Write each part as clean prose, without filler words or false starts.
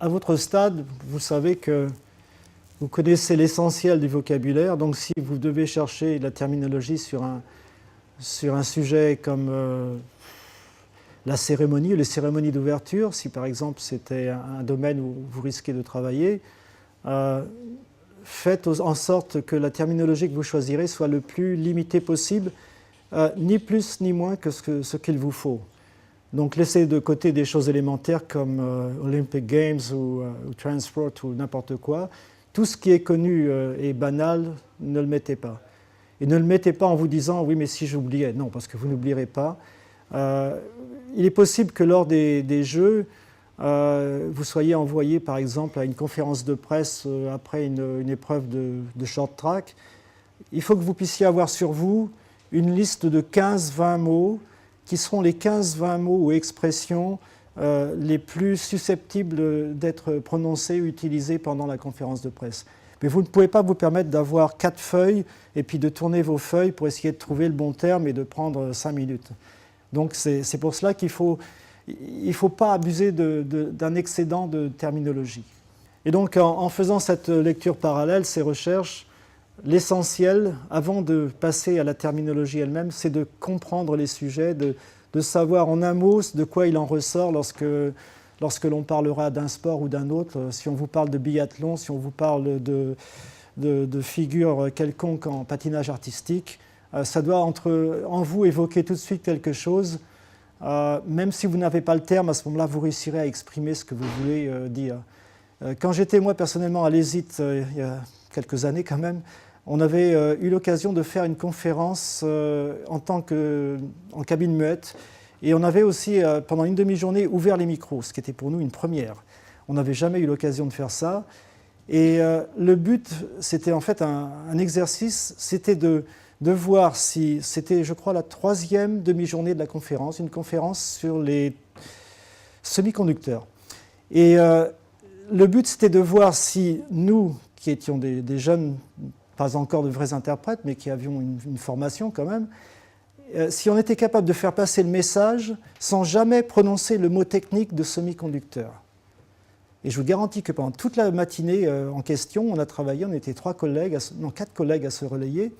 à votre stade, vous savez que vous connaissez l'essentiel du vocabulaire. Donc si vous devez chercher la terminologie sur un sujet comme la cérémonie ou les cérémonies d'ouverture, si par exemple c'était un domaine où vous risquez de travailler, faites en sorte que la terminologie que vous choisirez soit le plus limitée possible, ni plus ni moins que ce qu'il vous faut. Donc laissez de côté des choses élémentaires comme Olympic Games ou Transport ou n'importe quoi. Tout ce qui est connu et banal, ne le mettez pas. Et ne le mettez pas en vous disant « oui, mais si j'oubliais ». Non, parce que vous n'oublierez pas. Il est possible que lors des Jeux, vous soyez envoyé par exemple à une conférence de presse après une épreuve de short track. Il faut que vous puissiez avoir sur vous une liste de 15-20 mots qui seront les 15-20 mots ou expressions les plus susceptibles d'être prononcés ou utilisés pendant la conférence de presse. Mais vous ne pouvez pas vous permettre d'avoir 4 feuilles et puis de tourner vos feuilles pour essayer de trouver le bon terme et de prendre 5 minutes. Donc c'est pour cela qu'il ne faut pas abuser d'un excédent de terminologie. Et donc en faisant cette lecture parallèle, ces recherches, l'essentiel, avant de passer à la terminologie elle-même, c'est de comprendre les sujets, de savoir en un mot de quoi il en ressort lorsque l'on parlera d'un sport ou d'un autre. Si on vous parle de biathlon, si on vous parle de figures quelconques en patinage artistique, ça doit en vous évoquer tout de suite quelque chose. Même si vous n'avez pas le terme, à ce moment-là, vous réussirez à exprimer ce que vous voulez dire. Quand j'étais, moi, personnellement, à l'ESIT, il y a quelques années quand même, on avait eu l'occasion de faire une conférence en cabine muette. Et on avait aussi, pendant une demi-journée, ouvert les micros, ce qui était pour nous une première. On n'avait jamais eu l'occasion de faire ça. Et le but, c'était en fait un exercice, c'était de voir si c'était, je crois, la 3e demi-journée de la conférence, une conférence sur les semi-conducteurs. Et le but, c'était de voir si nous, qui étions des jeunes, pas encore de vrais interprètes, mais qui avions une formation quand même, si on était capable de faire passer le message sans jamais prononcer le mot technique de semi-conducteur. Et je vous garantis que pendant toute la matinée en question, on a travaillé, on était 4 collègues à se relayer.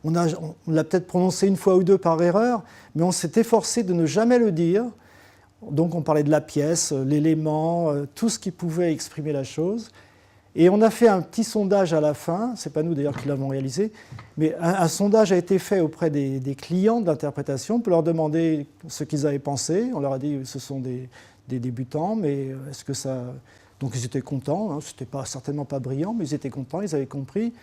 On l'a peut-être prononcé une fois ou deux par erreur, mais on s'est efforcé de ne jamais le dire. Donc on parlait de la pièce, l'élément, tout ce qui pouvait exprimer la chose. Et on a fait un petit sondage à la fin, ce n'est pas nous d'ailleurs qui l'avons réalisé, mais un sondage a été fait auprès des clients d'interprétation pour leur demander ce qu'ils avaient pensé. On leur a dit que ce sont des débutants, mais est-ce que ça... Donc ils étaient contents, hein, ce n'était certainement pas brillant, mais ils étaient contents, ils avaient compris.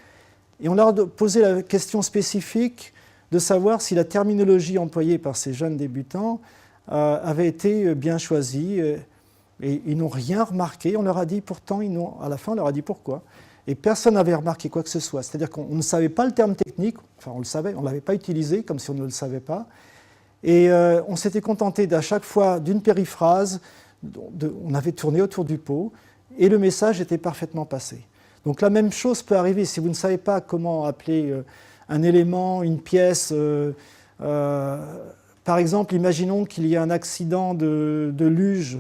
Et on leur a posé la question spécifique de savoir si la terminologie employée par ces jeunes débutants avait été bien choisie. Et ils n'ont rien remarqué. On leur a dit pourtant, à la fin, on leur a dit pourquoi. Et personne n'avait remarqué quoi que ce soit. C'est-à-dire qu'on ne savait pas le terme technique, enfin on le savait, on ne l'avait pas utilisé comme si on ne le savait pas. Et on s'était contenté d'à chaque fois d'une périphrase, on avait tourné autour du pot, et le message était parfaitement passé. Donc la même chose peut arriver si vous ne savez pas comment appeler un élément, une pièce. Par exemple, imaginons qu'il y ait un accident de luge,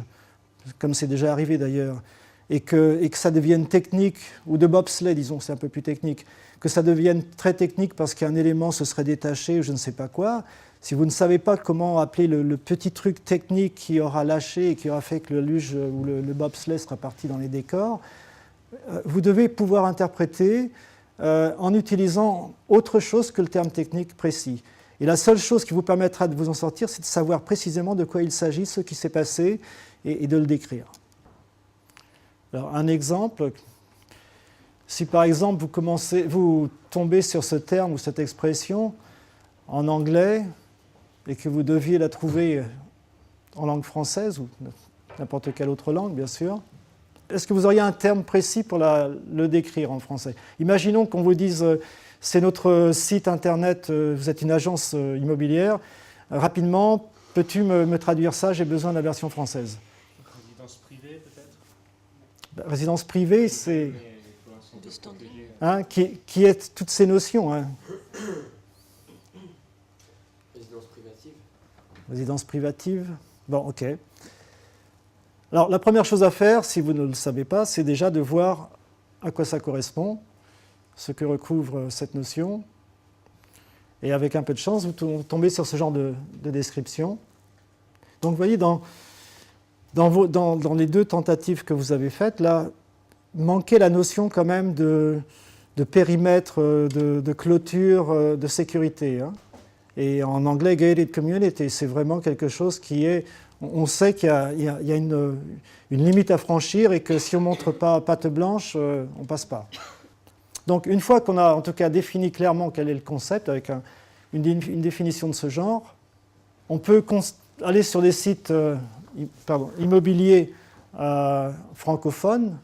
comme c'est déjà arrivé d'ailleurs, et que ça devienne technique, ou de bobsleigh, disons, c'est un peu plus technique, que ça devienne très technique parce qu'un élément se serait détaché ou je ne sais pas quoi. Si vous ne savez pas comment appeler le petit truc technique qui aura lâché et qui aura fait que le luge ou le bobsleigh sera parti dans les décors, vous devez pouvoir interpréter en utilisant autre chose que le terme technique précis. Et la seule chose qui vous permettra de vous en sortir, c'est de savoir précisément de quoi il s'agit, ce qui s'est passé, et de le décrire. Alors, un exemple, si par exemple vous tombez sur ce terme ou cette expression en anglais et que vous deviez la trouver en langue française ou n'importe quelle autre langue, bien sûr, est-ce que vous auriez un terme précis pour le décrire en français? Imaginons qu'on vous dise c'est notre site internet, vous êtes une agence immobilière, rapidement, peux-tu me traduire ça? J'ai besoin de la version française. Résidence privée, peut-être? Résidence privée, c'est... Hein, qui est toutes ces notions. Hein. Résidence privative. Résidence privative. Bon, ok. Alors, la première chose à faire, si vous ne le savez pas, c'est déjà de voir à quoi ça correspond, ce que recouvre cette notion. Et avec un peu de chance, vous tombez sur ce genre de description. Donc, vous voyez, dans les deux tentatives que vous avez faites, là, manquait la notion quand même de périmètre, de clôture, de sécurité. Hein. Et en anglais, gated community, c'est vraiment quelque chose qui est... On sait qu'il y a une limite à franchir et que si on ne montre pas patte blanche, on ne passe pas. Donc une fois qu'on a en tout cas défini clairement quel est le concept, avec une définition de ce genre, on peut aller sur des sites immobiliers francophones,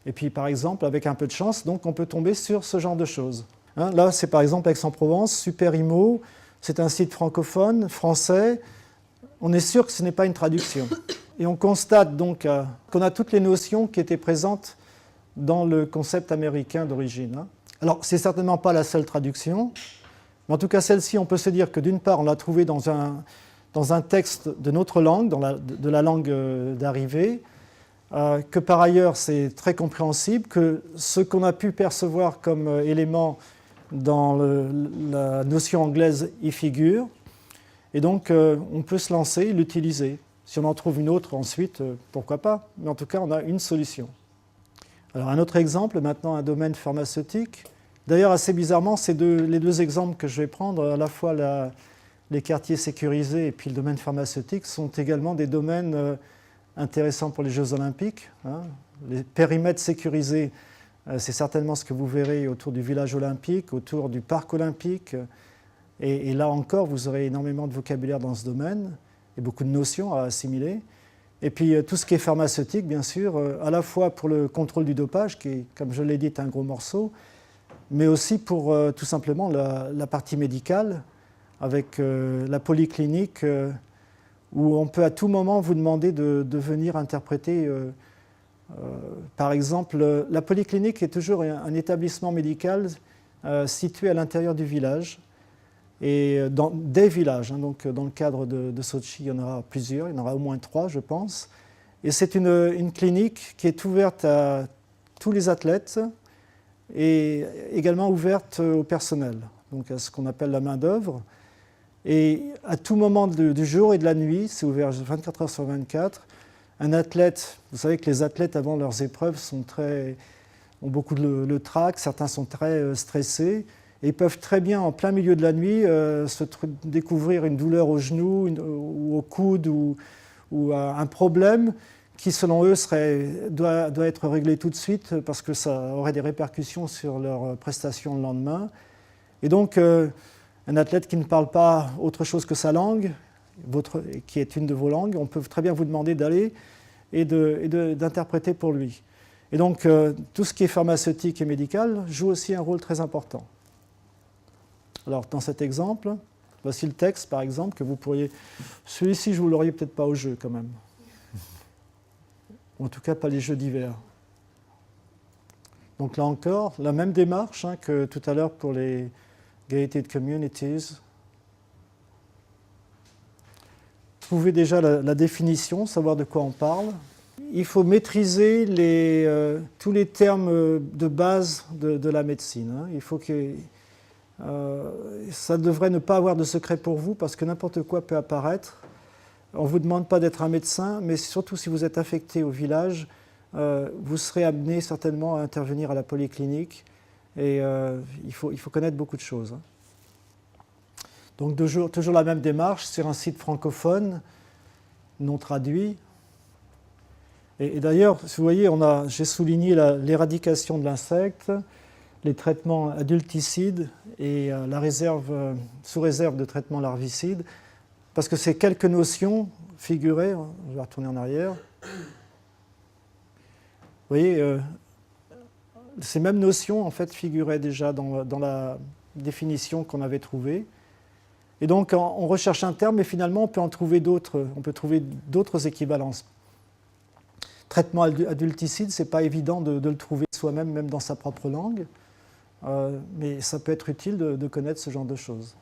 et puis par exemple, avec un peu de chance, donc on peut tomber sur ce genre de choses. Hein, là, c'est par exemple Aix-en-Provence, Super Immo, c'est un site francophone, français. On est sûr que ce n'est pas une traduction. Et on constate donc qu'on a toutes les notions qui étaient présentes dans le concept américain d'origine. Hein. Alors, ce n'est certainement pas la seule traduction, mais en tout cas, celle-ci, on peut se dire que d'une part, on l'a trouvée dans un texte de notre langue, de la langue d'arrivée, que par ailleurs, c'est très compréhensible, que ce qu'on a pu percevoir comme élément dans la notion anglaise y figure. Et donc, on peut se lancer, l'utiliser. Si on en trouve une autre ensuite, pourquoi pas. Mais en tout cas, on a une solution. Alors, un autre exemple, maintenant un domaine pharmaceutique. D'ailleurs, assez bizarrement, c'est les deux exemples que je vais prendre, à la fois les quartiers sécurisés et puis le domaine pharmaceutique, sont également des domaines intéressants pour les Jeux Olympiques. Hein. Les périmètres sécurisés, c'est certainement ce que vous verrez autour du village olympique, autour du parc olympique. Et là encore, vous aurez énormément de vocabulaire dans ce domaine et beaucoup de notions à assimiler. Et puis tout ce qui est pharmaceutique, bien sûr, à la fois pour le contrôle du dopage, qui, comme je l'ai dit, est un gros morceau, mais aussi pour tout simplement la partie médicale, avec la polyclinique, où on peut à tout moment vous demander de venir interpréter. Par exemple, la polyclinique est toujours un établissement médical situé à l'intérieur du village. Et dans des villages, hein, donc dans le cadre de Sochi, il y en aura plusieurs, il y en aura au moins 3, je pense. Et c'est une clinique qui est ouverte à tous les athlètes et également ouverte au personnel, donc à ce qu'on appelle la main-d'œuvre. Et à tout moment du jour et de la nuit, c'est ouvert 24 heures sur 24. Un athlète, vous savez que les athlètes avant leurs épreuves ont beaucoup le trac, certains sont très stressés. Et ils peuvent très bien, en plein milieu de la nuit, découvrir une douleur au genou ou au coude ou un problème qui, selon eux, doit être réglé tout de suite parce que ça aurait des répercussions sur leur prestation le lendemain. Et donc, un athlète qui ne parle pas autre chose que sa langue, qui est une de vos langues, on peut très bien vous demander d'aller et d'interpréter pour lui. Et donc, tout ce qui est pharmaceutique et médical joue aussi un rôle très important. Alors, dans cet exemple, voici le texte, par exemple, que vous pourriez... Celui-ci, je ne vous l'auriez peut-être pas au jeu, quand même. En tout cas, pas les jeux d'hiver. Donc là encore, la même démarche hein, que tout à l'heure pour les gated communities. Trouver déjà la définition, savoir de quoi on parle. Il faut maîtriser tous les termes de base de la médecine. Hein. Il faut que... ça devrait ne pas avoir de secret pour vous parce que n'importe quoi peut apparaître. On ne vous demande pas d'être un médecin, mais surtout si vous êtes affecté au village, vous serez amené certainement à intervenir à la polyclinique et il faut connaître beaucoup de choses. Hein. Donc toujours la même démarche sur un site francophone, non traduit. Et d'ailleurs, vous voyez, j'ai souligné l'éradication de l'insecte, les traitements adulticides et la réserve, sous réserve de traitements larvicides, parce que ces quelques notions figuraient, je vais retourner en arrière, vous voyez, ces mêmes notions en fait figuraient déjà dans la définition qu'on avait trouvée. Et donc on recherche un terme, mais finalement on peut en trouver d'autres, on peut trouver d'autres équivalences. Traitement adulticide, ce n'est pas évident de le trouver soi-même, même dans sa propre langue. Mais ça peut être utile de connaître ce genre de choses.